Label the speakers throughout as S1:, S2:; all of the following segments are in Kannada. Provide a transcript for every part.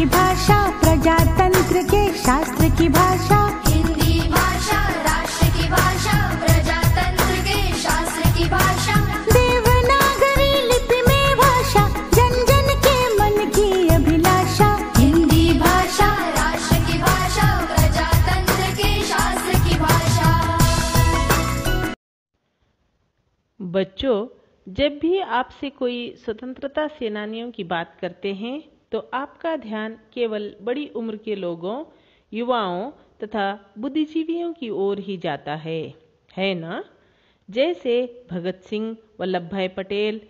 S1: की भाषा, प्रजातंत्र के शास्त्र की भाषा।
S2: हिंदी भाषा राष्ट्र की भाषा, प्रजातंत्र के शास्त्र की भाषा।
S1: देवनागरी लिपि में भाषा, जन जन के मन की अभिलाषा।
S2: हिंदी भाषा राष्ट्र की भाषा, प्रजातंत्र के शास्त्र की भाषा।
S3: बच्चों, जब भी आपसे कोई स्वतंत्रता सेनानियों की बात करते हैं तो आपका ध्यान केवल बड़ी उम्र के लोगों, युवाओं तथा बुद्धिजीवियों की ओर ही जाता है ना? जैसे भगत सिंह, वल्लभ भाई पटेल,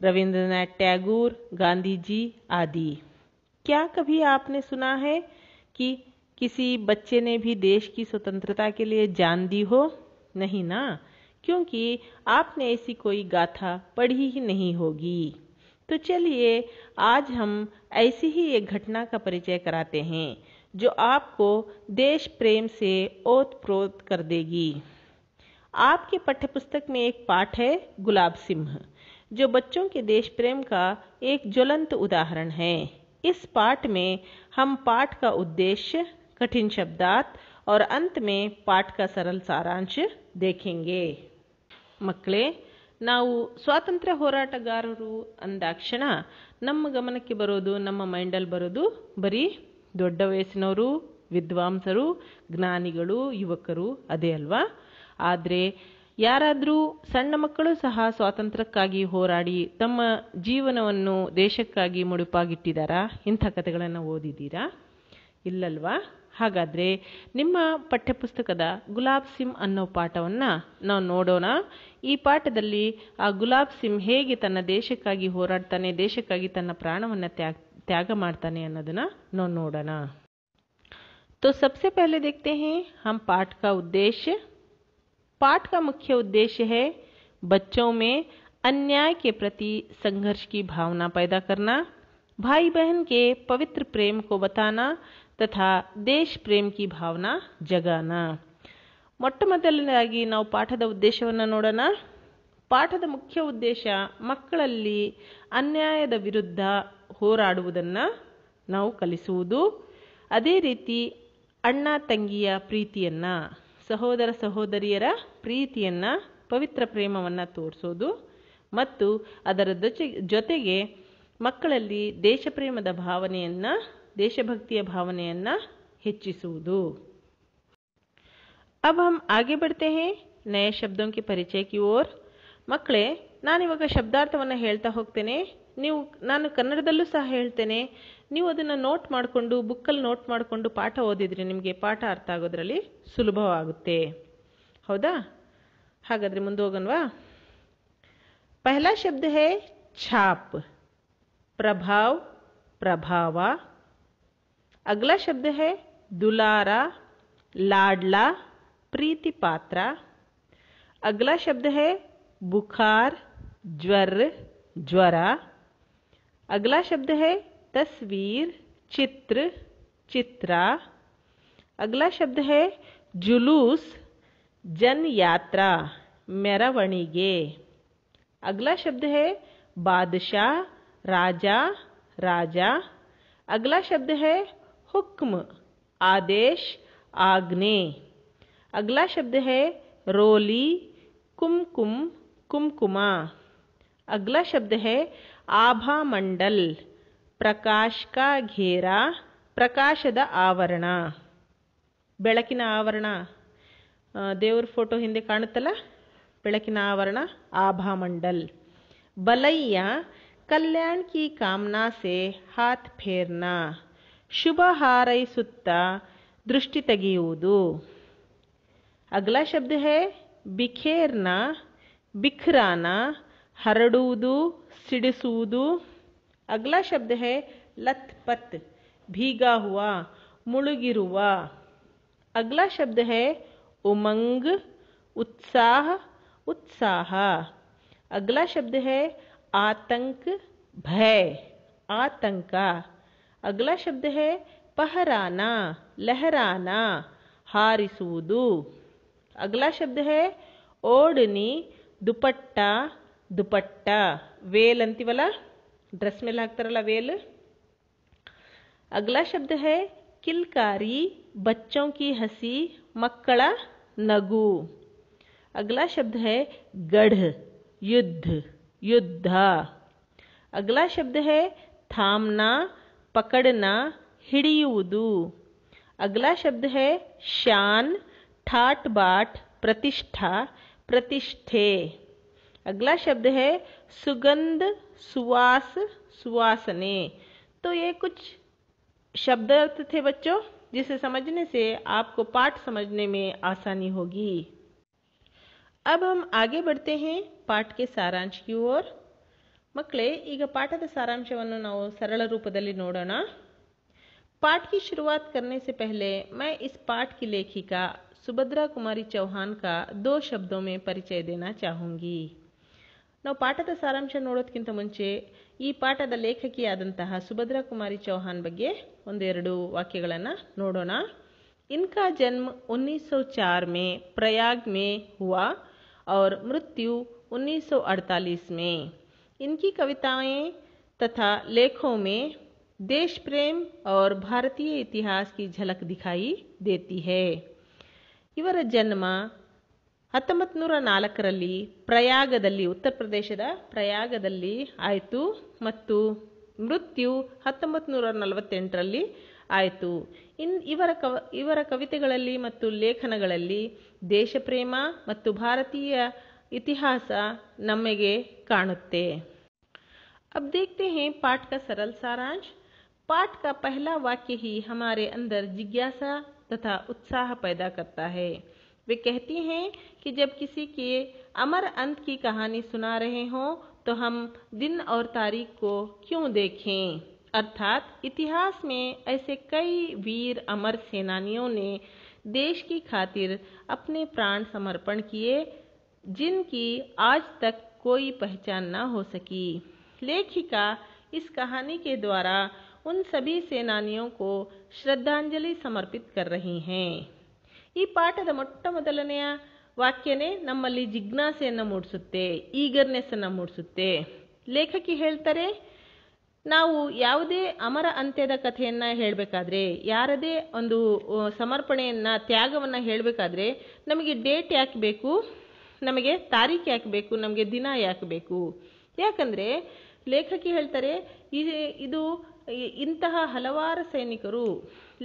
S3: रविंद्रनाथ टैगोर, गांधी जी आदि। क्या कभी आपने सुना है कि किसी बच्चे ने भी देश की स्वतंत्रता के लिए जान दी हो? नहीं ना, क्योंकि आपने ऐसी कोई गाथा पढ़ी ही नहीं होगी। तो चलिए आज हम ऐसी ही एक घटना का परिचय कराते हैं जो आपको देश प्रेम से ओत-प्रोत कर देगी। आपके पाठ्यपुस्तक में एक पाठ है गुलाब सिंह, जो बच्चों के देश प्रेम का एक ज्वलंत उदाहरण है। इस पाठ में हम पाठ का उद्देश्य, कठिन शब्दार्थ और अंत में पाठ का सरल सारांश देखेंगे। ಮಕ್ಕಳೇ, ನಾವು ಸ್ವಾತಂತ್ರ್ಯ ಹೋರಾಟಗಾರರು ಅಂದಾಕ್ಷಣ ನಮ್ಮ ಗಮನಕ್ಕೆ ಬರೋದು, ನಮ್ಮ ಮೈಂಡಲ್ಲಿ ಬರೋದು ಬರೀ ದೊಡ್ಡ ವಯಸ್ಸಿನವರು, ವಿದ್ವಾಂಸರು, ಜ್ಞಾನಿಗಳು, ಯುವಕರು ಅದೇ ಅಲ್ವಾ? ಆದರೆ ಯಾರಾದರೂ ಸಣ್ಣ ಮಕ್ಕಳು ಸಹ ಸ್ವಾತಂತ್ರ್ಯಕ್ಕಾಗಿ ಹೋರಾಡಿ ತಮ್ಮ ಜೀವನವನ್ನು ದೇಶಕ್ಕಾಗಿ ಮುಡುಪಾಗಿಟ್ಟಿದ್ದಾರಾ? ಇಂಥ ಕಥೆಗಳನ್ನು ಓದಿದ್ದೀರಾ? ಇಲ್ಲಲ್ವಾ? ಹಾಗಾದರೆ ನಿಮ್ಮ ಪಠ್ಯಪುಸ್ತಕದ ಗುಲಾಬ್ ಸಿಂಹ ಅನ್ನೋ ಪಾಠವನ್ನು ನಾವು ನೋಡೋಣ. ಈ ಪಾಠದಲ್ಲಿ ಆ ಗುಲಾಬ್ ಸಿಂಹ ಹೇಗೆ ತನ್ನ ದೇಶಕ್ಕಾಗಿ ಹೋರಾಡ್ತಾನೆ, ದೇಶಕ್ಕಾಗಿ ತನ್ನ ಪ್ರಾಣವನ್ನು ತ್ಯಾಗ ಮಾಡ್ತಾನೆ ಅನ್ನೋದನ್ನು ನಾವು ನೋಡೋಣ. तो सबसे पहले देखते हैं हम पाठ का उद्देश्य. पाठ का मुख्य उद्देश्य है बच्चों में अन्याय के प्रति संघर्ष की भावना पैदा करना, भाई बहन के पवित्र प्रेम को बताना तथा देश प्रेम की भावना जगाना. ಮೊಟ್ಟ ಮೊದಲನೇದಾಗಿ ನಾವು ಪಾಠದ ಉದ್ದೇಶವನ್ನು ನೋಡೋಣ. ಪಾಠದ ಮುಖ್ಯ ಉದ್ದೇಶ ಮಕ್ಕಳಲ್ಲಿ ಅನ್ಯಾಯದ ವಿರುದ್ಧ ಹೋರಾಡುವುದನ್ನು ನಾವು ಕಲಿಸುವುದು. ಅದೇ ರೀತಿ ಅಣ್ಣ ತಂಗಿಯ ಪ್ರೀತಿಯನ್ನು, ಸಹೋದರ ಸಹೋದರಿಯರ ಪ್ರೀತಿಯನ್ನು, ಪವಿತ್ರ ಪ್ರೇಮವನ್ನು ತೋರಿಸೋದು ಮತ್ತು ಅದರ ಜೊತೆಗೆ ಮಕ್ಕಳಲ್ಲಿ ದೇಶಪ್ರೇಮದ ಭಾವನೆಯನ್ನು, ದೇಶಭಕ್ತಿಯ ಭಾವನೆಯನ್ನು ಹೆಚ್ಚಿಸುವುದು. अब हम आगे बढ़ते हैं नए शब्दों के परिचय की ओर. ಮಕ್ಕಳೇ, ನಾನಿವಾಗ ಶಬ್ದಾರ್ಥವನ್ನು ಹೇಳ್ತಾ ಹೋಗ್ತೇನೆ. ನಾನು ಕನ್ನಡದಲ್ಲೂ ಸಹ ಹೇಳ್ತೇನೆ. ನೀವು ಅದನ್ನು ನೋಟ್ ಮಾಡಿಕೊಂಡು, ಬುಕ್ಕಲ್ಲಿ ನೋಟ್ ಮಾಡಿಕೊಂಡು ಪಾಠ ಓದಿದ್ರೆ ನಿಮಗೆ ಪಾಠ ಅರ್ಥ ಆಗೋದ್ರಲ್ಲಿ ಸುಲಭವಾಗುತ್ತೆ. ಹೌದಾ? ಹಾಗಾದರೆ ಮುಂದೆ ಹೋಗೋಣವಾ? पहला शब्द है छाप, प्रभाव, प्रभाव. अगला शब्द है दुलारा, लाडला, प्रीति पात्र. अगला शब्द है बुखार, ज्वर, ज्वरा. अगला शब्द है तस्वीर, चित्र, चित्रा. अगला शब्द है जुलूस, जन यात्रा, मेरवणिगे. अगला शब्द है बादशाह, राजा, राजा. अगला शब्द है हुक्म, आदेश, आज्ञे. अगला शब्द है रोली, कुमकुम, कुमकुमा. अगला शब्द है आभा मंडल, प्रकाश का घेरा, ಪ್ರಕಾಶದ ಆವರಣ. ಬೆಳಕಿನ ಆವರಣ, ದೇವರ ಫೋಟೋ ಹಿಂದೆ ಕಾಣುತ್ತಲ್ಲ, ಬೆಳಕಿನ ಆವರಣ ಆಭಾಮಂಡಲ್. ಬಲಯ್ಯ, ಕಲ್ಯಾಣ ಕಿ ಕಾಮನಾ ಸೆ ಹಾತ್ ಫೇರ್ನಾ, ಶುಭ ಹಾರೈಸುತ್ತಾ ದೃಷ್ಟಿ ತೆಗೆಯುವುದು. ಅಗಲ ಶಬ್ದ ಹೈ ಬಿಖೇರ್ನಾ, ಬಿಖರಾನಾ, ಹರಡುವುದು, ಸಿಡಿಸುವುದು. ಅಗಲ ಶಬ್ದ ಹೈ ಲತ್ ಪತ್, ಭೀಗಾ ಹುವಾ, ಮುಳುಗಿರುವ. ಅಗಲ ಶಬ್ದ ಹೈ ಉಮಂಗ್, उत्साह, उत्साह. अगला शब्द है आतंक, भय, आतंका. अगला शब्द है पहराना, लहराना, हारिसुವುದು. अगला शब्द है ओढ़नी, दुपट्टा, दुपट्टा. ವೇಲ್ ಅಂತೀವಲ್ಲ, ಡ್ರೆಸ್ ಮೇಲೆ ಹಾಕ್ತಾರಲ್ಲ ವೇಲ್. अगला शब्द है किलकारी, बच्चों की हंसी, मक्कड़ नगु। अगला शब्द है गढ़, युद्ध, युद्धा। अगला शब्द है थामना, पकड़ना, हिडियुವುದು। अगला शब्द है शान, ठाट बाट, प्रतिष्ठा, प्रतिष्ठे। अगला शब्द है सुगंध, सुवास, सुवासने। तो ये कुछ शब्द अर्थ थे बच्चों, जिसे समझने से आपको पाठ समझने में आसानी होगी। अब हम आगे बढ़ते हैं पाठ के सारांश की ओर। ಮಕ್ಕಳೇ, ಈಗ ಪಾಠದ ಸಾರಾಂಶವನ್ನು ನಾವು ಸರಳ ರೂಪದಲ್ಲಿ ನೋಡೋಣ। पाठ की शुरुआत करने से पहले मैं इस पाठ की लेखिका सुभद्रा कुमारी चौहान का 2 शब्दों में परिचय देना चाहूंगी। ನಾವು ಪಾಠದ ಸಾರಾಂಶ ನೋಡೋದಕ್ಕಿಂತ ಮುಂಚೆ ಈ ಪಾಠದ ಲೇಖಕಿಯಾದಂತಹ ಸುಭದ್ರಾ ಕುಮಾರಿ ಚೌಹಾನ್ ಬಗ್ಗೆ ಒಂದೆರಡು ವಾಕ್ಯಗಳನ್ನು ನೋಡೋಣ। इनका जन्म 1904 में प्रयाग में हुआ और मृत्यु 1948 में। इनकी कविताएं तथा लेखों में देश प्रेम और भारतीय इतिहास की झलक दिखाई देती है। ಇವರ ಜನ್ಮ 1904ರಲ್ಲಿ ಪ್ರಯಾಗದಲ್ಲಿ, ಉತ್ತರ ಪ್ರದೇಶದ ಪ್ರಯಾಗದಲ್ಲಿ ಆಯಿತು ಮತ್ತು ಮೃತ್ಯು 1948ರಲ್ಲಿ ಆಯಿತು। ಇವರ ಕವಿತೆಗಳಲ್ಲಿ ಮತ್ತು ಲೇಖನಗಳಲ್ಲಿ ದೇಶಪ್ರೇಮ ಮತ್ತು ಭಾರತೀಯ इतिहास नमेगे काणुत्ते। अब देखते हैं पाठ का सरल सारांश। पाठ का पहला वाक्य ही हमारे अंदर जिज्ञासा तथा उत्साह पैदा करता है। वे कहती हैं कि जब किसी के अमर अंत की कहानी सुना रहे हों तो हम दिन और तारीख को क्यों देखें। अर्थात इतिहास में ऐसे कई वीर अमर सेनानियों ने देश की खातिर अपने प्राण समर्पण किए जिनकी आज तक कोई पहचान न हो सकी। लेखिका इस कहानी के द्वारा उन सभी सेनानियों को श्रद्धांजलि समर्पित कर रही हैं। ಈ ಪಾಠದ ಮೊದಲನೆಯ ವಾಕ್ಯನೇ ನಮ್ಮಲ್ಲಿ ಜಿಜ್ಞಾಸೆಯನ್ನು ಮೂಡಿಸುತ್ತೆ, ಈಗರ್ನೆಸ್ ಅನ್ನು ಮೂಡಿಸುತ್ತೆ। ಲೇಖಕಿ ಹೇಳ್ತಾರೆ, ನಾವು ಯಾವುದೇ ಅಮರ ಅಂತ್ಯದ ಕಥೆಯನ್ನ ಹೇಳಬೇಕಾದ್ರೆ, ಯಾರದೇ ಒಂದು ಸಮರ್ಪಣೆಯನ್ನ, ತ್ಯಾಗವನ್ನ ಹೇಳಬೇಕಾದ್ರೆ ನಮಗೆ ಡೇಟ್ ಯಾಕೆ ಬೇಕು, ನಮಗೆ ತಾರೀಖು ಯಾಕೆ ಬೇಕು, ನಮಗೆ ದಿನ ಯಾಕೆ ಬೇಕು? ಯಾಕಂದರೆ ಲೇಖಕಿ ಹೇಳ್ತಾರೆ, ಇದು ಇಂತಹ ಹಲವಾರು ಸೈನಿಕರು,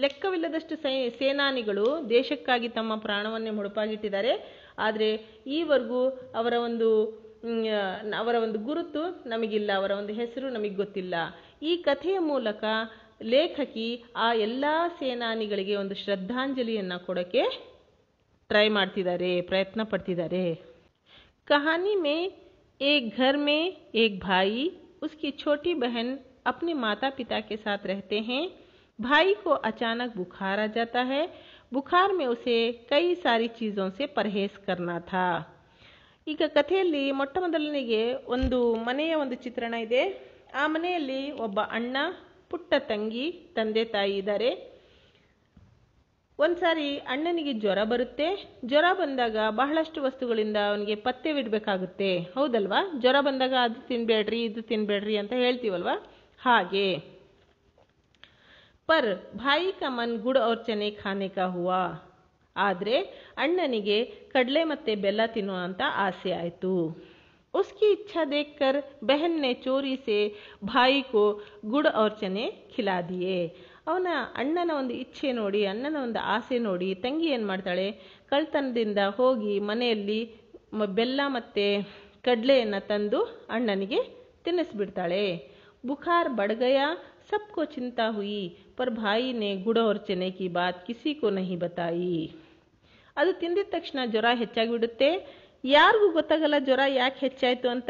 S3: ಲೆಕ್ಕವಿಲ್ಲದಷ್ಟು ಸೇನಾನಿಗಳು ದೇಶಕ್ಕಾಗಿ ತಮ್ಮ ಪ್ರಾಣವನ್ನೇ ಮುಡುಪಾಗಿಟ್ಟಿದ್ದಾರೆ. ಆದರೆ ಈವರೆಗೂ ಅವರ ಒಂದು ಗುರುತು ನಮಗಿಲ್ಲ, ಅವರ ಒಂದು ಹೆಸರು ನಮಗೆ ಗೊತ್ತಿಲ್ಲ. ಈ ಕಥೆಯ ಮೂಲಕ ಲೇಖಕಿ ಆ ಎಲ್ಲ ಸೇನಾನಿಗಳಿಗೆ ಒಂದು ಶ್ರದ್ಧಾಂಜಲಿಯನ್ನು ಕೊಡೋಕ್ಕೆ ट्राई ಮಾಡ್ತಿದ್ದಾರೆ, प्रयत्न पड़तिದ್ದಾರೆ। कहानी में एक घर में एक भाई, उसकी छोटी बहन अपने माता पिता के साथ रहते हैं। भाई को अचानक बुखार आ जाता है। बुखार में उसे कई सारी चीज़ों से परहेज करना था। ಈಗ ಕಥೆಯಲ್ಲಿ ಮೊದಲನೆಗೆ ಒಂದು ಮನೆಯ ಒಂದು ಚಿತ್ರಣ ಇದೆ। ಆ ಮನೆಯಲ್ಲಿ ಒಬ್ಬ ಅಣ್ಣ, ಪುಟ್ಟ ತಂಗಿ, ತಂದೆ ತಾಯಿ ಇದ್ದಾರೆ। ಒಂದ್ಸಾರಿ ಅಣ್ಣನಿಗೆ ಜ್ವರ ಬರುತ್ತೆ। ಜ್ವರ ಬಂದಾಗ ಬಹಳಷ್ಟು ವಸ್ತುಗಳಿಂದ ಅವನಿಗೆ ಪಥ್ಯವಿಡಬೇಕಾಗುತ್ತೆ, ಹೌದಲ್ವಾ? ಜ್ವರ ಬಂದಾಗ ಅದು ತಿನ್ಬೇಡ್ರಿ, ಇದು ತಿನ್ಬೇಡ್ರಿ ಅಂತ ಹೇಳ್ತೀವಲ್ವಾ, ಹಾಗೆ। पर भाई का मन गुड़ और चने खाने का हुआ। ಆದರೆ ಅಣ್ಣನಿಗೆ ಕಡಲೆ ಮತ್ತೆ ಬೆಲ್ಲ ತಿನ್ನುವಂತ ಆಸೆ ಆಯಿತು। उसकी इच्छा देखकर बहन ने चोरी से भाई को गुड़ और चने खिला दिए। ಅವನ ಅಣ್ಣನ ಒಂದು ಇಚ್ಛೆ ನೋಡಿ, ಅಣ್ಣನ ಒಂದು ಆಸೆ ನೋಡಿ ತಂಗಿ ಏನು ಮಾಡ್ತಾಳೆ, ಕಳ್ತನದಿಂದ ಹೋಗಿ ಮನೆಯಲ್ಲಿ ಬೆಲ್ಲ ಮತ್ತು ಕಡಲೆಯನ್ನು ತಂದು ಅಣ್ಣನಿಗೆ ತಿನ್ನಿಸ್ಬಿಡ್ತಾಳೆ। बुखार बढ़ गया, सबको चिंता हुई, पर भाई ने गुड़ और चने की बात किसी को नहीं बताई। ಅದು ತಿಂದಿದ ತಕ್ಷಣ ಜ್ವರ ಹೆಚ್ಚಾಗಿ ಬಿಡುತ್ತೆ, ಯಾರಿಗೂ ಗೊತ್ತಾಗಲ್ಲ ಜ್ವರ ಯಾಕೆ ಹೆಚ್ಚಾಯಿತು ಅಂತ।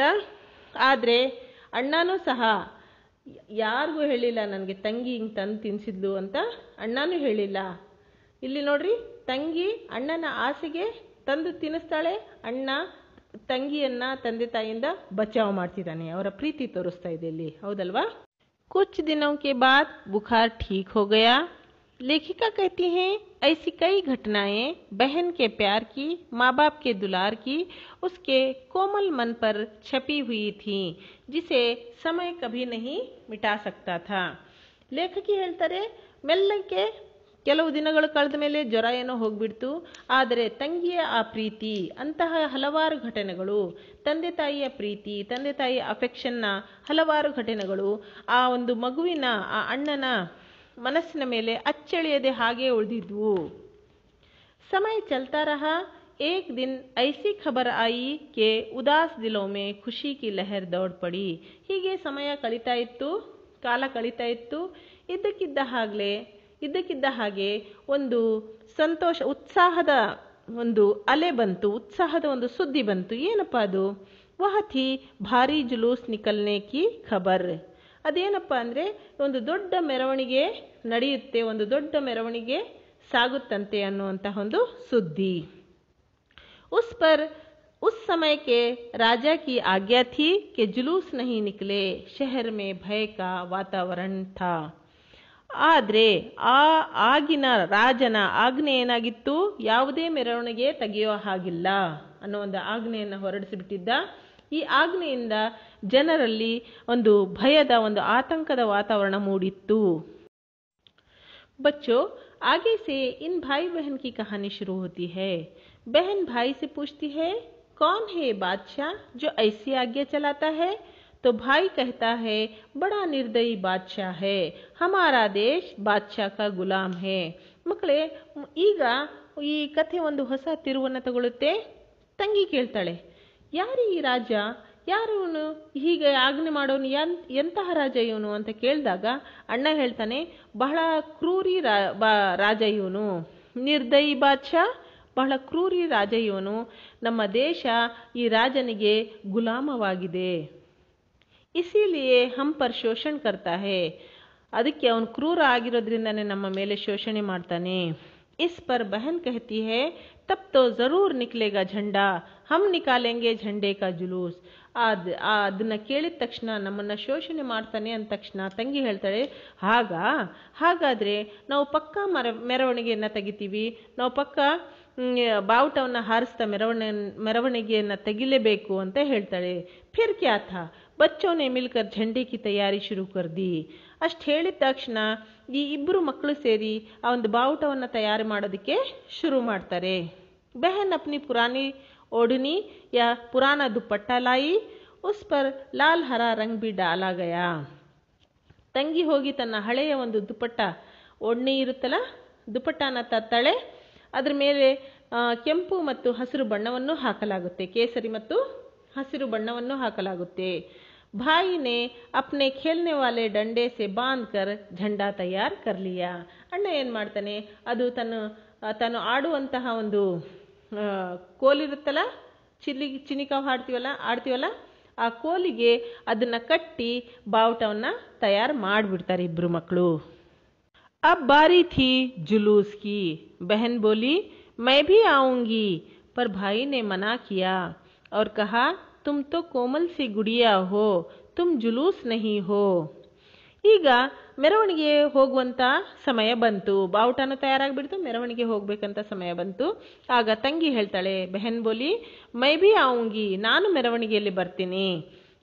S3: ಆದರೆ ಅಣ್ಣನೂ ಸಹ ಯಾರಿಗೂ ಹೇಳಿಲ್ಲ, ನನಗೆ ತಂಗಿ ಹಿಂಗೆ ತಂದು ತಿನ್ನಿಸಿದ್ಲು ಅಂತ ಅಣ್ಣನೂ ಹೇಳಿಲ್ಲ। ಇಲ್ಲಿ ನೋಡ್ರಿ, ತಂಗಿ ಅಣ್ಣನ ಆಸೆಗೆ ತಂದು ತಿನ್ನಿಸ್ತಾಳೆ, ಅಣ್ಣ ತಂಗಿಯನ್ನ ತಂದೆ ತಾಯಿಯಿಂದ ಬಚಾವ್ ಮಾಡ್ತಿದ್ದಾನೆ, ಅವರ ಪ್ರೀತಿ ತೋರಿಸ್ತಾ ಇದೆ ಇಲ್ಲಿ, ಹೌದಲ್ವಾ? कुछ दिनों के बाद बुखार ठीक हो गया। लेखिका कहती हैं, ऐसी कई घटनाएं बहन के प्यार की, माँ बाप के दुलार की, उसके कोमल मन पर छपी हुई थीं, जिसे समय कभी नहीं मिटा सकता था। ಲೇಖಕಿ ಹೇಳ್ತಾರೆ, ಮೆಲ್ಲಕ್ಕೆ ಕೆಲವು ದಿನಗಳು ಕಳೆದ ಮೇಲೆ ಜ್ವರ ಏನೋ ಹೋಗ್ಬಿಡ್ತು, ಆದರೆ ತಂಗಿಯ ಆ ಪ್ರೀತಿ, ಅಂತಹ ಹಲವಾರು ಘಟನೆಗಳು, ತಂದೆ ತಾಯಿಯ ಪ್ರೀತಿ, ತಂದೆ ತಾಯಿಯ ಅಫೆಕ್ಷನ್ನ ಹಲವಾರು ಘಟನೆಗಳು ಆ ಒಂದು ಮಗುವಿನ, ಆ ಅಣ್ಣನ ಮನಸ್ಸಿನ ಮೇಲೆ ಅಚ್ಚಳಿಯದೆ ಹಾಗೆ ಉಳಿದಿದ್ವು. समय चलता रहा, एक दिन ऐसी खबर आई कि उदास दिलों में खुशी की लहर दौड़ पड़ी. ಹೀಗೆ ಸಮಯ ಕಳೀತಾ ಇತ್ತು, ಕಾಲ ಕಳೀತಾ ಇತ್ತು. ಇದ್ದಕ್ಕಿದ್ದ ಹಾಗೆ ಒಂದು ಸಂತೋಷ, ಉತ್ಸಾಹದ ಒಂದು ಅಲೆ ಬಂತು, ಉತ್ಸಾಹದ ಒಂದು ಸುದ್ದಿ ಬಂತು. ಏನಪ್ಪ ಅದು? ವಹ ಥಿ ಭಾರಿ ಜುಲೂಸ್ ನಿಕಲ್ನೆ ಕಿ ಖಬರ್. ಅದೇನಪ್ಪ ಅಂದರೆ, ಒಂದು ದೊಡ್ಡ ಮೆರವಣಿಗೆ ನಡೆಯುತ್ತೆ, ಒಂದು ದೊಡ್ಡ ಮೆರವಣಿಗೆ ಸಾಗುತ್ತಂತೆ ಅನ್ನುವಂತಹ ಒಂದು ಸುದ್ದಿ. उस समय के राजा की आज्ञा थी कि जुलूस नहीं निकले, शहर में भय का वातावरण था. ಆದರೆ ಆಗಿನ ರಾಜನ ಆಜ್ಞೆ ಏನಾಗಿತ್ತು? ಯಾವುದೇ ಮೆರವಣಿಗೆ ತೆಗೆಯೋ ಹಾಗಿಲ್ಲ ಅನ್ನೋ ಒಂದು ಆಜ್ಞೆಯನ್ನು ಹೊರಡಿಸಿಬಿಟ್ಟಿದ್ದ. ಈ ಆಜ್ಞೆಯಿಂದ ಜನರಲ್ಲಿ ಒಂದು ಭಯದ, ಒಂದು ಆತಂಕದ ವಾತಾವರಣ ಮೂಡಿತ್ತು. बच्चों, आगे से इन भाई बहन की कहानी शुरू होती है. बहन भाई से पूछती है, कौन है बादशाह जो ऐसी आज्ञा चलाता है? तो भाई कहता है, बड़ा निर्दयी बादशाह है, हमारा देश बादशाह का गुलाम है. ಮಕ್ಕಳೇ, ಈಗ ಈ ಕಥೆ ಒಂದು ಹೊಸ ತಿರುವನ್ನು ತಗೊಳ್ಳುತ್ತೆ. ತಂಗಿ ಕೇಳ್ತಾಳೆ, ಯಾರು ಈ ರಾಜ? ಯಾರು ಇವನು? ಹೀಗೆ ಆಜ್ಞೆ ಮಾಡೋನು ಎಂತಹ ರಾಜ ಇವನು ಅಂತ ಕೇಳಿದಾಗ ಅಣ್ಣ ಹೇಳ್ತಾನೆ, ಬಹಳ ಕ್ರೂರಿ ರಾಜ ಇವನು, ನಿರ್ದಯಿ ಬಾದ್ಶಾ, ಬಹಳ ಕ್ರೂರಿ ರಾಜ ಇವನು. ನಮ್ಮ ದೇಶ ಈ ರಾಜನಿಗೆ ಗುಲಾಮವಾಗಿದೆ. ಇಸಿಲಿಯೇ ಹಮ್ ಪರ್ ಶೋಷಣೆ ಕರ್ತಾ ಹೇ, ಅದಕ್ಕೆ ಅವನು ಕ್ರೂರ ಆಗಿರೋದ್ರಿಂದಾನೇ ನಮ್ಮ ಮೇಲೆ ಶೋಷಣೆ ಮಾಡ್ತಾನೆ. इस पर बहन कहती है, तब तो जरूर निकलेगा झंडा, हम निकालेंगे झंडे का जुलूस. ಅದನ್ನ ಕೇಳಿದ ತಕ್ಷಣ, ನಮ್ಮನ್ನ ಶೋಷಣೆ ಮಾಡ್ತಾನೆ ಅಂದ ತಕ್ಷಣ ತಂಗಿ ಹೇಳ್ತಾಳೆ, ಹಾಗಾದ್ರೆ ನಾವು ಪಕ್ಕಾ ಮೆರವಣಿಗೆಯನ್ನ ತೆಗಿತೀವಿ, ನಾವು ಪಕ್ಕಾ ಬಾವುಟವನ್ನ ಹಾರಿಸ್ತಾ ಮೆರವಣಿಗೆಯನ್ನ ತೆಗಿಲೇಬೇಕು ಅಂತ ಹೇಳ್ತಾಳೆ. ಫಿರ್ ಕ್ಯಾ ಥಾ, ಬಚ್ಚೋं ने मिलकर झंडे की तैयारी शुरू कर दी. ಅಷ್ಟು ಹೇಳಿದ ತಕ್ಷಣ ಈ ಇಬ್ಬರು ಮಕ್ಕಳು ಸೇರಿ ಆ ಒಂದು ಬಾವುಟವನ್ನು ತಯಾರು ಮಾಡೋದಕ್ಕೆ ಶುರು ಮಾಡ್ತಾರೆ. ಬೆಹನ್ ಅಪ್ನಿ ಪುರಾನಿ ओढ़नी या पुराना दुपट्टा लाई, उस पर लाल हरा रंग भी डाला गया. ತಂಗಿ ಹೋಗಿ ತನ್ನ ಹಳೆಯ ಒಂದು ದುಪಟ್ಟ, ಓಢ್ನಿ ಇರುತ್ತಲ್ಲ, ದುಪಟ್ಟಾನ ತತ್ತಾಳೆ. ಅದ್ರ ಮೇಲೆ ಕೆಂಪು ಮತ್ತು ಹಸಿರು ಬಣ್ಣವನ್ನು ಹಾಕಲಾಗುತ್ತೆ, ಕೇಸರಿ ಮತ್ತು ಹಸಿರು ಬಣ್ಣವನ್ನು ಹಾಕಲಾಗುತ್ತೆ. भाई ने अपने खेलने वाले डंडे से बांधकर झंडा तैयार कर लिया. ಅಣ್ಣ ಏನು ಮಾಡ್ತಾನೆ, ಅದು ತಾನು ಆಡುವಂತಹ ಒಂದು ಕೋಲಿರುತ್ತಲ್ಲ, ಚಿನಿಕಾವು ಆಡ್ತೀವಲ್ಲ, ಆ ಕೋಲಿಗೆ ಅದನ್ನ ಕಟ್ಟಿ ಬಾವುಟವನ್ನ ತಯಾರು ಮಾಡಿಬಿಡ್ತಾರೆ ಇಬ್ರು ಮಕ್ಕಳು. अब बारी थी जुलूस की. बहन बोली, मैं भी आऊंगी, पर भाई ने मना किया और कहा, तुम तो कोमल सी गुड़िया हो, तुम जुलूस नहीं हो. ಈಗ ಮೆರವಣಿಗೆ ಹೋಗುವಂತ ಸಮಯ ಬಂತು, ಬಾವುಟನು ತಯಾರಾಗ್ಬಿಡ್ತು, ಮೆರವಣಿಗೆ ಹೋಗ್ಬೇಕಂತ ಸಮಯ ಬಂತು. ಆಗ ತಂಗಿ ಹೇಳ್ತಾಳೆ, ಬೆಹನ್ ಬೋಲಿ, ಮೈ ಭಿ ಆऊंगी, ನಾನು ಮೆರವಣಿಗೆಯಲ್ಲಿ ಬರ್ತೀನಿ.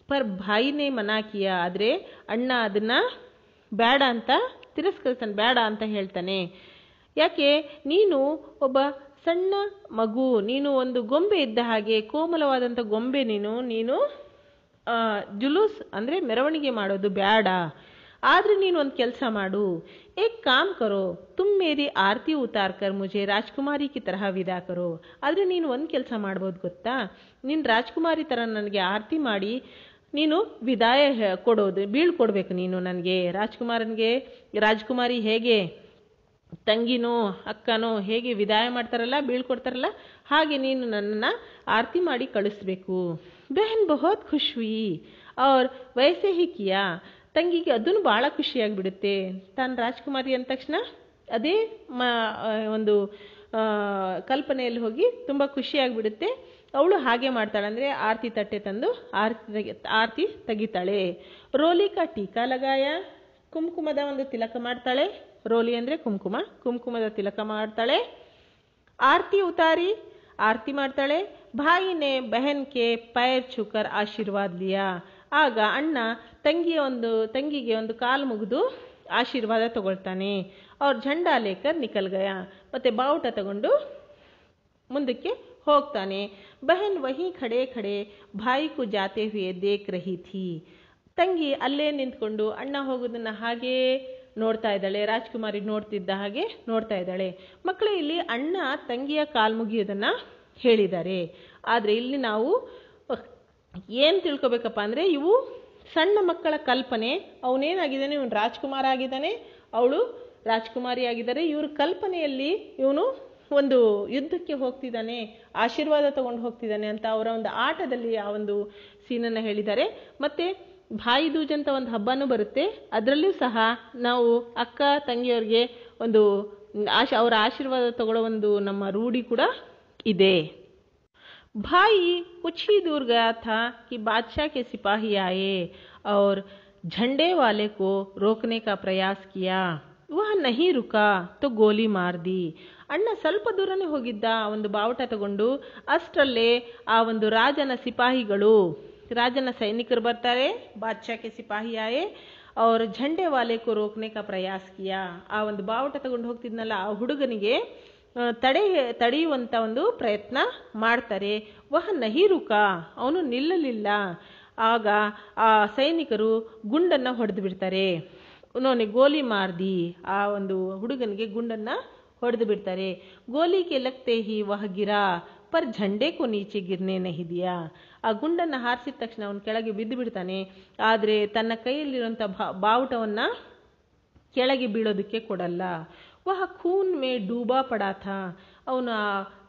S3: ಪರ್ ಭಾಯಿನೇ ಮನಾ ಕಿಯಾ, ಆದ್ರೆ ಅಣ್ಣ ಅದನ್ನ ಬೇಡ ಅಂತ ತಿರಸ್ಕರಿಸ್ತಾನೆ, ಬೇಡ ಅಂತ ಹೇಳ್ತಾನೆ. ಯಾಕೆ? ನೀನು ಒಬ್ಬ ಸಣ್ಣ ಮಗು, ನೀನು ಒಂದು ಗೊಂಬೆ ಇದ್ದ ಹಾಗೆ, ಕೋಮಲವಾದಂಥ ಗೊಂಬೆ ನೀನು ಜುಲೂಸ್ ಅಂದ್ರೆ ಮೆರವಣಿಗೆ ಮಾಡೋದು ಬೇಡ. ಆದ್ರೆ ನೀನು ಒಂದು ಕೆಲಸ ಮಾಡು, ಏಕ್ ಕಾಮ್ ಕರೋ, ತುಮ್ ಮೇರಿ ಆರತಿ ಉತಾರ್ ಕರ್ ಮುಜೆ ರಾಜ್ಕುಮಾರಿ ಕಿ ತರಹ ವಿದಾ ಕರೋ. ಆದ್ರೆ ನೀನು ಒಂದು ಕೆಲಸ ಮಾಡ್ಬೋದು ಗೊತ್ತಾ, ನೀನು ರಾಜ್ಕುಮಾರಿ ತರ ನನಗೆ ಆರತಿ ಮಾಡಿ ನೀನು ವಿದಾಯ ಬೀಳ್ಕೊಡ್ಬೇಕು. ನೀನು ನನಗೆ ರಾಜ್ಕುಮಾರಿ ಹೇಗೆ ತಂಗಿನೋ ಅಕ್ಕನೋ ಹೇಗೆ ವಿದಾಯ ಮಾಡ್ತಾರಲ್ಲ, ಬೀಳ್ಕೊಡ್ತಾರಲ್ಲ, ಹಾಗೆ ನೀನು ನನ್ನನ್ನು ಆರತಿ ಮಾಡಿ ಕಳಿಸ್ಬೇಕು. ಬೆಹನ್ ಬಹುತ್ ಖುಷ್ ಹುಯಿ ಔರ್ ವೈಸೆ ಹಿ ಕಿಯಾ. ತಂಗಿಗೆ ಅದನ್ನು ಭಾಳ ಖುಷಿಯಾಗಿಬಿಡುತ್ತೆ. ತಾನು ರಾಜ್ಕುಮಾರಿ ಅಂದ ತಕ್ಷಣ ಅದೇ ಒಂದು ಕಲ್ಪನೆಯಲ್ಲಿ ಹೋಗಿ ತುಂಬ ಖುಷಿಯಾಗಿಬಿಡುತ್ತೆ. ಅವಳು ಹಾಗೆ ಮಾಡ್ತಾಳೆ, ಅಂದರೆ ಆರತಿ ತಟ್ಟೆ ತಂದು ಆರತಿ ತೆಗಿತಾಳೆ. ರೋಲಿ ಕಾ ಟೀಕಾ ಲಗಾಯ, ಕುಂಕುಮದ ಒಂದು ತಿಲಕ ಮಾಡ್ತಾಳೆ. ರೋಲಿ ಅಂದರೆ ಕುಂಕುಮದ ತಿಲಕ ಮಾಡ್ತಾಳೆ. ಆರತಿ ಉತಾರಿ, ಆರತಿ ಮಾಡ್ತಾಳೆ. ಭಾಯಿನೇ ಬೆಹನ್ ಕೆ ಪೈರ್ ಛುಕರ್ ಆಶೀರ್ವಾದ ಲಿಯಾ. ಆಗ ಅಣ್ಣ ತಂಗಿಗೆ ಒಂದು ಕಾಲು ಮುಗಿದು ಆಶೀರ್ವಾದ ತಗೊಳ್ತಾನೆ. ಅವ್ರ ಝಂಡಾ ಲೇಕರ್ ನಿಕಲ್ ಗಯಾ, ಮತ್ತೆ ಬಾವುಟ ತಗೊಂಡು ಮುಂದಕ್ಕೆ ಹೋಗ್ತಾನೆ. ಬಹನ್ ವಹಿ ಖಡೆ ಖಡೆ ಭಾಯಿ ಕು ಜಾತೆ ಹುಯೆ ದೇಖ್ ರಹಿ ಥಿ. ತಂಗಿ ಅಲ್ಲೇ ನಿಂತ್ಕೊಂಡು ಅಣ್ಣ ಹೋಗೋದನ್ನ ಹಾಗೇ ನೋಡ್ತಾ ಇದ್ದಾಳೆ. ರಾಜ್ಕುಮಾರಿ ನೋಡ್ತಿದ್ದ ಹಾಗೆ ನೋಡ್ತಾ ಇದ್ದಾಳೆ. ಮಕ್ಕಳೇ, ಇಲ್ಲಿ ಅಣ್ಣ ತಂಗಿಯ ಕಾಲ್ಮುಗಿಯೋದನ್ನ ಹೇಳಿದ್ದಾರೆ. ಆದರೆ ಇಲ್ಲಿ ನಾವು ಏನು ತಿಳ್ಕೊಬೇಕಪ್ಪ ಅಂದರೆ, ಇವು ಸಣ್ಣ ಮಕ್ಕಳ ಕಲ್ಪನೆ. ಅವನೇನಾಗಿದ್ದಾನೆ, ಇವನು ರಾಜ್ಕುಮಾರ ಆಗಿದ್ದಾನೆ, ಅವಳು ರಾಜ್ಕುಮಾರಿ ಆಗಿದ್ದಾರೆ. ಇವ್ರ ಕಲ್ಪನೆಯಲ್ಲಿ ಇವನು ಒಂದು ಯುದ್ಧಕ್ಕೆ ಹೋಗ್ತಿದ್ದಾನೆ, ಆಶೀರ್ವಾದ ತಗೊಂಡು ಹೋಗ್ತಿದ್ದಾನೆ ಅಂತ ಅವರ ಒಂದು ಆಟದಲ್ಲಿ ಆ ಒಂದು ಸೀನನ್ನು ಹೇಳಿದ್ದಾರೆ. ಮತ್ತೆ ಭಾಯಿ ದೂಜ್ ಅಂತ ಒಂದು ಹಬ್ಬನೂ ಬರುತ್ತೆ. ಅದರಲ್ಲೂ ಸಹ ನಾವು ಅಕ್ಕ ತಂಗಿಯವ್ರಿಗೆ ಒಂದು ಅವರ ಆಶೀರ್ವಾದ ತಗೊಳ್ಳೋ ಒಂದು ನಮ್ಮ ರೂಢಿ ಕೂಡ ಇದೆ. भाई कुछ ही दूर गया था कि बादशाह के सिपाही आए और झंडे वाले को रोकने का प्रयास किया. वह नहीं रुका तो ಗೋಲಿ ಮಾರ್ ದಿ. ಅಣ್ಣ ಸ್ವಲ್ಪ ದೂರನೇ ಹೋಗಿದ್ದ ಒಂದು ಬಾವುಟ ತಗೊಂಡು. ಅಷ್ಟರಲ್ಲೇ ಆ ಒಂದು ರಾಜನ ಸಿಪಾಹಿಗಳು, ರಾಜನ ಸೈನಿಕರು ಬರ್ತಾರೆ. ಬಾದ್ಶಾಕ್ಕೆ ಸಿಪಾಹಿ ಆಯೆ ಅವ್ರ ಝಂಡೆ ವಾಲೆ ಕೋ ರೋಕ್ನೆ ಕಾ ಪ್ರಯಾಸ ಕಿಯಾ. ಆ ಒಂದು ಬಾವುಟ ತಗೊಂಡು ಹೋಗ್ತಿದ್ನಲ್ಲ ಆ ಹುಡುಗನಿಗೆ ತಡೆಯುವಂತ ಒಂದು ಪ್ರಯತ್ನ ಮಾಡ್ತಾರೆ. ವಹ ನಹಿ ರುಕಾ, ಅವನು ನಿಲ್ಲಲಿಲ್ಲ. ಆಗ ಆ ಸೈನಿಕರು ಗುಂಡನ್ನ ಹೊಡೆದು ಬಿಡ್ತಾರೆ. ಉನ್ನೋನೆ ಗೋಲಿ ಮಾರ್ದಿ, ಆ ಒಂದು ಹುಡುಗನಿಗೆ ಗುಂಡನ್ನ ಹೊಡೆದು ಬಿಡ್ತಾರೆ. ಗೋಲಿ ಕೆ ಲಗ್ತೆ ಹಿ ವಹ ಗಿರಾ ಪರ್ ಝಂಡೆ ಕೋ ನೀಚೆ ಗಿರ್ನೆ ನಹಿ ದಿಯಾ. ಆ ಗುಂಡನ್ನ ಹಾರಿಸಿದ ತಕ್ಷಣ ಅವನು ಕೆಳಗೆ ಬಿದ್ದು ಬಿಡ್ತಾನೆ. ಆದರೆ ತನ್ನ ಕೈಯಲ್ಲಿರುವಂಥ ಬಾವುಟವನ್ನ ಕೆಳಗೆ ಬೀಳೋದಕ್ಕೆ ಕೊಡಲ್ಲ. ವಹ ಖೂನ್ ಮೇ ಡೂಬಾ ಪಡಾ ಥಾ, ಅವನು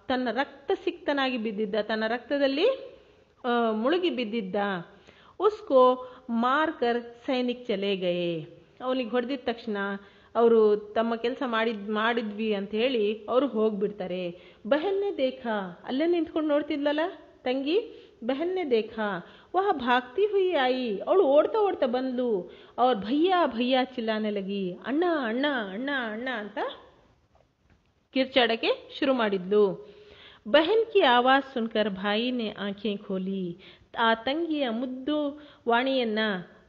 S3: ತನ್ನ ರಕ್ತ ಸಿಕ್ತನಾಗಿ ಬಿದ್ದಿದ್ದ, ತನ್ನ ರಕ್ತದಲ್ಲಿ ಮುಳುಗಿ ಬಿದ್ದಿದ್ದ. ಉಸ್ಕೋ ಮಾರ್ಕರ್ ಸೈನಿಕ್ ಚಲೇ ಗಯೇ. ಅವನಿಗೆ ಹೊಡೆದಿದ ತಕ್ಷಣ ಅವರು ತಮ್ಮ ಕೆಲಸ ಮಾಡಿದ್ವಿ ಅಂತ ಹೇಳಿ ಅವರು ಹೋಗ್ಬಿಡ್ತಾರೆ. ಬಹನ್ನೇ ದೇಖಾ, ಅಲ್ಲೇ ನಿಂತ್ಕೊಂಡು ನೋಡ್ತಿದ್ಲಲ್ಲ ತಂಗಿ, ಬಹನ್ನೇ ದೇಖಾ ವಹ ಭಾಗ್ತಿ ಹುಯಿ ಆಯಿ, ಅವಳು ಓಡ್ತಾ ಓಡ್ತಾ ಬಂದ್ಲು. ಅವ್ರ ಭಯ್ಯ ಭಯ್ಯ ಚಿಲ್ಲಾನೆ ಲಗಿ, ಅಣ್ಣ ಅಣ್ಣ ಅಣ್ಣ ಅಣ್ಣ ಅಂತ ಕಿರ್ಚಾಡಕ್ಕೆ ಶುರು ಮಾಡಿದ್ಲು. ಬಹನ್ ಕಿ ಆವಾಜ್ ಸುನ್ಕರ್ ಭಾಯಿನೇ ಆಂಖೆ ಖೋಲಿ. ಆ ತಂಗಿಯ ಮುದ್ದು ವಾಣಿಯನ್ನ,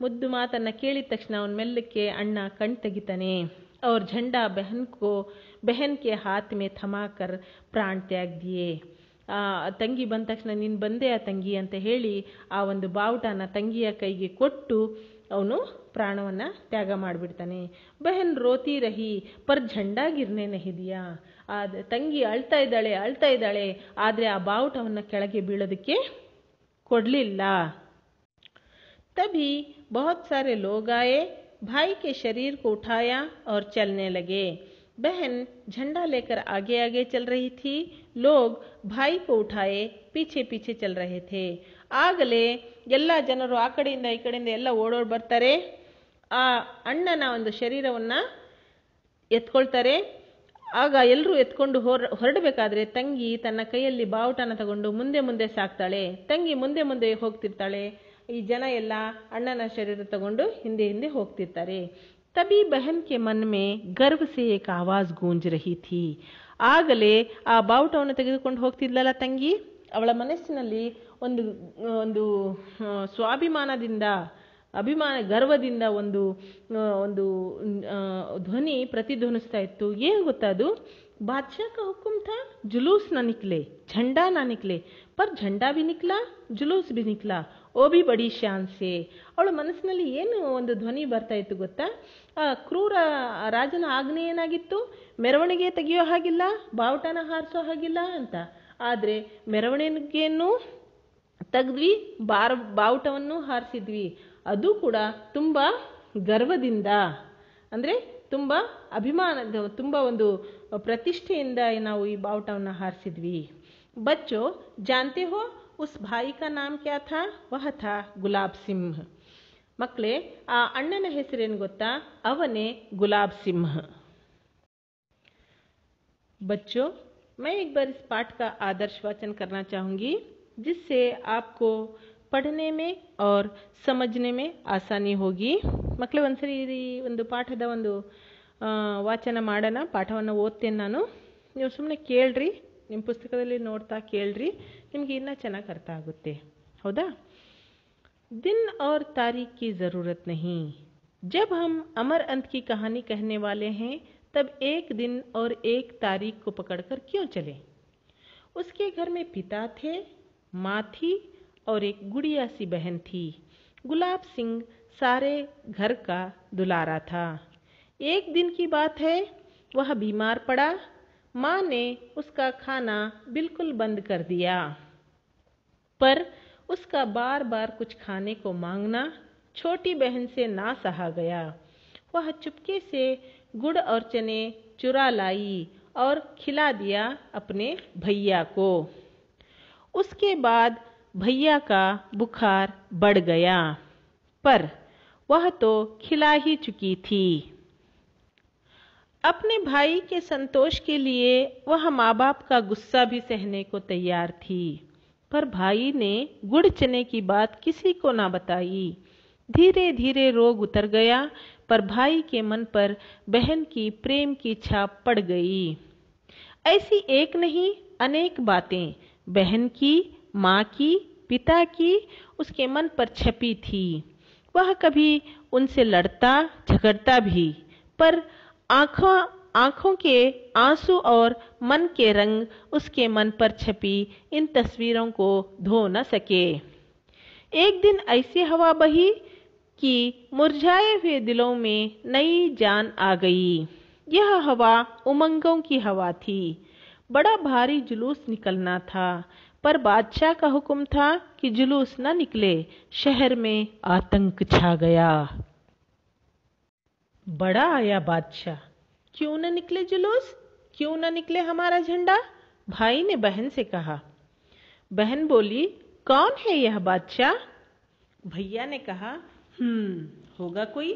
S3: ಮುದ್ದು ಮಾತನ್ನ ಕೇಳಿದ ತಕ್ಷಣ ಅವನ ಮೆಲ್ಲಕ್ಕೆ ಅಣ್ಣ ಕಣ್ ತೆಗಿತಾನೆ. ಅವ್ರ ಝಂಡಾ ಬಹನ್ ಕೆ ಹಾತ್ ಮೇ ಥಮಾಕರ್ ಪ್ರಾಣ ತ್ಯಾಗ್ ದಿಯೇ. ತಂಗಿ ಬಂದ ತಕ್ಷಣ ನೀನು ಬಂದೆ ಆ ತಂಗಿ ಅಂತ ಹೇಳಿ ಆ ಒಂದು ಬಾವುಟನ ತಂಗಿಯ ಕೈಗೆ ಕೊಟ್ಟು ಅವನು ಪ್ರಾಣವನ್ನ ತ್ಯಾಗ ಮಾಡಿಬಿಡ್ತಾನೆ. ಬಹನ್ ರೋತಿ ರಹಿ ಪರ್ ಝಂಡಾ ಗಿರ್ನೆ ನಹಿ ದಿಯಾ. ತಂಗಿ ಅಳ್ತಾ ಇದ್ದಾಳೆ, ಆದರೆ ಆ ಬಾವುಟವನ್ನ ಕೆಳಗೆ ಬೀಳೋದಕ್ಕೆ ಕೊಡಲಿಲ್ಲ. तभी बहुत सारे लोग आए, भाई के शरीर को उठाया और चलने लगे. बहन झंडा लेकर आगे आगे चल रही थी. लोग भाई को उठाए पीछे पीछे चल रहे थे. ಆಗಲೇ ಎಲ್ಲ ಜನರು ಆ ಕಡೆಯಿಂದ ಈ ಕಡೆಯಿಂದ ಎಲ್ಲ ಓಡೋಡ್ ಬರ್ತಾರೆ. ಆ ಅಣ್ಣನ ಒಂದು ಶರೀರವನ್ನ ಎತ್ಕೊಳ್ತಾರೆ. ಆಗ ಎಲ್ಲರೂ ಎತ್ಕೊಂಡು ಹೊರಡಬೇಕಾದ್ರೆ ತಂಗಿ ತನ್ನ ಕೈಯಲ್ಲಿ ಬಾವುಟನ ತಗೊಂಡು ಮುಂದೆ ಮುಂದೆ ಸಾಕ್ತಾಳೆ. ತಂಗಿ ಮುಂದೆ ಮುಂದೆ ಹೋಗ್ತಿರ್ತಾಳೆ. ಈ ಜನ ಎಲ್ಲ ಅಣ್ಣನ ಶರೀರ ತಗೊಂಡು ಹಿಂದೆ ಹಿಂದೆ ಹೋಗ್ತಿರ್ತಾರೆ. ತಬಿ ಬಹನ್ ಕೆ ಮನ್ ಮೇ ಗರ್ವ ಸೆ ಏಕ್ ಆವಾಜ್ ಗೂಂಜ್ ರಹಿ ಥಿ. ಆಗಲೇ ಆ ಬಾವುಟವನ್ನು ತೆಗೆದುಕೊಂಡು ಹೋಗ್ತಿದ್ಲಲ್ಲ ತಂಗಿ, ಅವಳ ಮನಸ್ಸಿನಲ್ಲಿ ಒಂದು ಒಂದು ಸ್ವಾಭಿಮಾನದಿಂದ, ಗರ್ವದಿಂದ ಒಂದು ಒಂದು ಧ್ವನಿ ಪ್ರತಿಧ್ವನಿಸ್ತಾ ಇತ್ತು. ಏನು ಗೊತ್ತದು? बादशाह का हुक्म था जुलूस ना निकले, झंडा ना निकले, पर झंडा भी निकला, जुलूस भी निकला, वो भी बड़ी शान से. ಅವಳ ಮನಸ್ಸಿನಲ್ಲಿ ಏನು ಒಂದು ಧ್ವನಿ ಬರ್ತಾ ಇತ್ತು ಗೊತ್ತಾ? ಕ್ರೂರ ರಾಜನ ಆಜ್ಞೆ ಏನಾಗಿತ್ತು? ಮೆರವಣಿಗೆ ತೆಗೆಯೋ ಹಾಗಿಲ್ಲ, ಬಾವುಟನ ಹಾರಿಸೋ ಹಾಗಿಲ್ಲ ಅಂತ. ಆದರೆ ಮೆರವಣಿಗೆಯನ್ನು ತೆಗೆದ್ವಿ, ಬಾವುಟವನ್ನು ಹಾರಿಸಿದ್ವಿ. ಅದು ಕೂಡ ತುಂಬಾ ಗರ್ವದಿಂದ, ಅಂದ್ರೆ ತುಂಬ ಅಭಿಮಾನದ, ತುಂಬ ಒಂದು ಪ್ರತಿಷ್ಠೆಯಿಂದ ನಾವು ಈ ಬಾವುಟವನ್ನು ಹಾರಿಸಿದ್ವಿ. ಬಚ್ಚೋ ಜಾನ್ತೆ ಹೋ ಉಸ್ ಭಾಯಿ ಕಾ ನಾಮ್ ಕ್ಯಾ ಥಾ? ವಹ ಥಾ ಗುಲಾಬ್ ಸಿಂಹ. ಮಕ್ಕಳೇ, ಆ ಅಣ್ಣನ ಹೆಸರೇನು ಗೊತ್ತಾ? ಅವನೇ ಗುಲಾಬ್ ಸಿಂಹ. बच्चों, मैं एक बार इस पाठ का आदर्श वाचन करना चाहूँगी, जिससे आपको ಪಠನೆ ಮೇ और ಸಮಜ್ನೆ ಮೇ ಆಸಾನಿ ಹೋಗಿ. ಮಕ್ಕಳೇ, ಒಂದ್ಸರಿ ಈ ಒಂದು ಪಾಠದ ಒಂದು ವಾಚನ ಮಾಡೋಣ. ಪಾಠವನ್ನು ಓದ್ತೇನೆ ನಾನು, ನೀವು ಸುಮ್ಮನೆ ಕೇಳ್ರಿ, ನಿಮ್ಮ ಪುಸ್ತಕದಲ್ಲಿ ನೋಡ್ತಾ ಕೇಳ್ರಿ, ನಿಮಗೆ ಇನ್ನೂ ಚೆನ್ನಾಗಿ ಅರ್ಥ ಆಗುತ್ತೆ. ಹೌದಾ? ದಿನ್ ಔರ್ ತಾರೀಖ್ ಕಿ ಜರೂರತ್ ನಹಿ. जब हम अमर अंत की कहानी कहने वाले हैं, तब एक दिन और एक तारीख को पकड़कर क्यों चलें? उसके घर में पिता थे, माँ थी और एक गुड़िया सी बहन थी। गुलाब सिंह सारे घर का दुलारा था। एक दिन की बात है, वह बीमार पड़ा। माँ ने उसका खाना बिल्कुल बंद कर दिया, पर उसका बार बार कुछ खाने को मांगना छोटी बहन से ना सहा गया। वह चुपके से गुड़ और चने चुरा लाई और खिला दिया अपने भैया को। उसके बाद भैया का बुखार बढ़ गया, पर वह तो खिला ही चुकी थी। अपने भाई के संतोष के लिए वह माँ बाप का गुस्सा भी सहने को तैयार थी, पर भाई ने गुड़ चने की बात किसी को ना बताई। धीरे धीरे रोग उतर गया, पर भाई के मन पर बहन की प्रेम की छाप पड़ गई। ऐसी एक नहीं, अनेक बातें बहन की, माँ की, पिता की उसके मन पर छपी थी। वह कभी उनसे लड़ता झगड़ता भी, पर आंखों के आंसू और मन के रंग उसके मन पर छपी इन तस्वीरों को धो न सके। एक दिन ऐसी हवा बही कि मुरझाए हुए दिलों में नई जान आ गई। यह हवा उमंगों की हवा थी। बड़ा भारी जुलूस निकलना था, पर बादशाह का हुक्म था कि जुलूस न निकले। शहर में आतंक छा गया। बड़ा आया बादशाह, क्यों न निकले जुलूस, क्यों न निकले हमारा झंडा? भाई ने बहन से कहा। बहन बोली, कौन है यह बादशाह? भैया ने कहा, होगा कोई।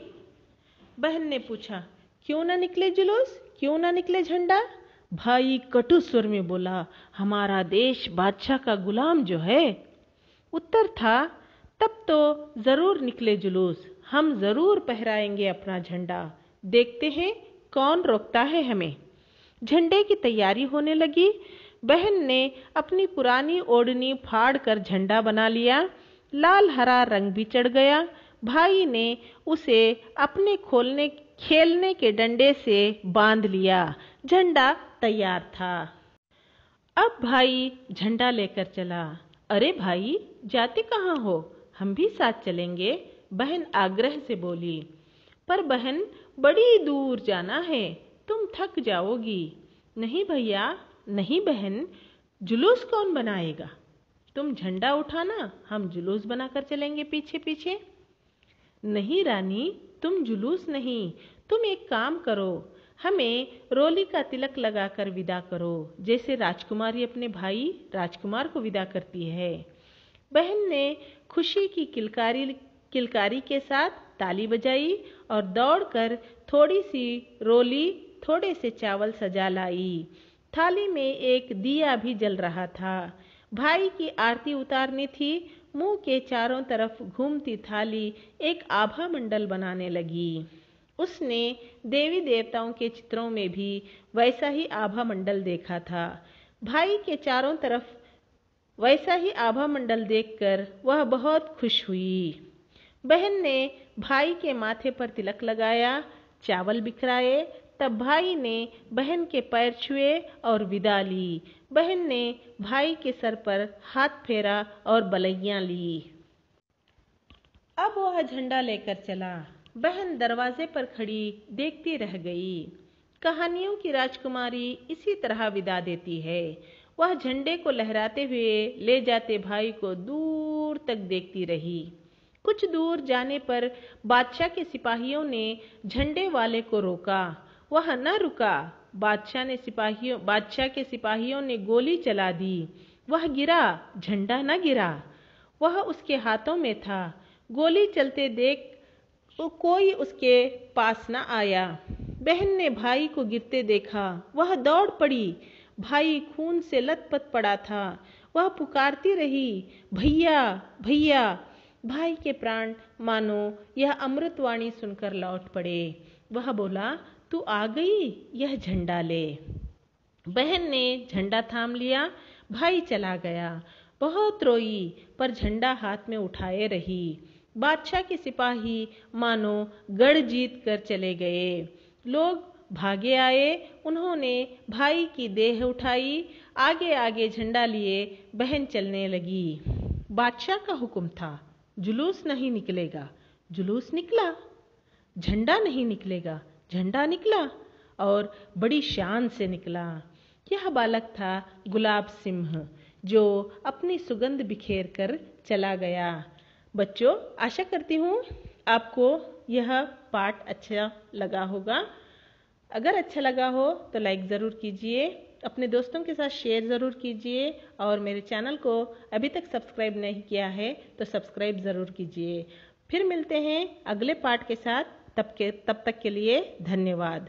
S3: बहन ने पूछा, क्यों न निकले जुलूस, क्यों न निकले झंडा? भाई कटु स्वर में बोला, हमारा देश बादशाह का गुलाम जो है। उत्तर था, तब तो जरूर निकले जुलूस, हम जरूर फहराएंगे अपना झंडा। देखते हैं कौन रोकता है हमें। झंडे की तैयारी होने लगी। बहन ने अपनी पुरानी ओढ़नी फाड़ कर झंडा बना लिया। लाल हरा रंग भी चढ़ गया। भाई ने उसे अपने खेलने के डंडे से बांध लिया। झंडा तैयार था। अब भाई झंडा लेकर चला। अरे भाई, जाते कहाँ हो? हम भी साथ चलेंगे, बहन आग्रह से बोली। पर बहन, बड़ी दूर जाना है, तुम थक जाओगी। नहीं भैया, नहीं बहन, जुलूस कौन बनाएगा? तुम झंडा उठाना, हम जुलूस बनाकर चलेंगे पीछे पीछे। नहीं रानी, तुम जुलूस नहीं, तुम एक काम करो, हमें रोली का तिलक लगाकर विदा करो, जैसे राजकुमारी अपने भाई राजकुमार को विदा करती है। बहन ने खुशी की किलकारी के साथ ताली बजाई और दौड़कर थोड़ी सी रोली, थोड़े से चावल सजा लाई। थाली में एक दिया भी जल रहा था। भाई की आरती उतारनी थी। मुंह के चारों तरफ घूमती थाली एक आभा मंडल बनाने लगी। उसने देवी देवताओं के चित्रों में भी वैसा ही आभा मंडल देखा था। भाई के चारों तरफ वैसा ही आभा मंडल देखकर वह बहुत खुश हुई। बहन ने भाई के माथे पर तिलक लगाया, चावल बिखराए। तब भाई ने बहन के पैर छुए और विदा ली। बहन ने भाई के सर पर हाथ फेरा और बलैयां ली। अब वह झंडा लेकर चला। बहन दरवाजे पर खड़ी देखती रह गई। कहानियों की राजकुमारी इसी तरह विदा देती है। वह झंडे को लहराते हुए ले जाते भाई को दूर तक देखती रही। कुछ दूर जाने पर बादशाह के सिपाहियों ने झंडे वाले को रोका। वह न रुका। बादशाह के सिपाहियों ने गोली चला दी। वह गिरा, झंडा न गिरा, वह उसके हाथों में था। गोली चलते देख कोई उसके पास न आया। बहन ने भाई को गिरते देखा। वह दौड़ पड़ी। भाई खून से लथपथ पड़ा था। वह पुकारती रही, भैया भैया। भाई के प्राण मानो यह अमृतवाणी सुनकर लौट पड़े। वह बोला, तू आ गई, यह झंडा ले। बहन ने झंडा थाम लिया। भाई चला गया। बहुत रोई, पर झंडा हाथ में उठाए रही। बादशाह के सिपाही मानो गढ़ जीत कर चले गए। लोग भागे आए, उन्होंने भाई की देह उठाई, आगे आगे झंडा लिए बहन चलने लगी। बादशाह का हुक्म था, जुलूस नहीं निकलेगा। जुलूस निकला। झंडा नहीं निकलेगा। झंडा निकला और बड़ी शान से निकला। यह बालक था गुलाब सिंह, जो अपनी सुगंध बिखेर कर चला गया। बच्चों, आशा करती हूँ आपको यह पाठ अच्छा लगा होगा। अगर अच्छा लगा हो तो लाइक ज़रूर कीजिए, अपने दोस्तों के साथ शेयर ज़रूर कीजिए और मेरे चैनल को अभी तक सब्सक्राइब नहीं किया है तो सब्सक्राइब ज़रूर कीजिए। फिर मिलते हैं अगले पाठ के साथ। तब तक के लिए धन्यवाद।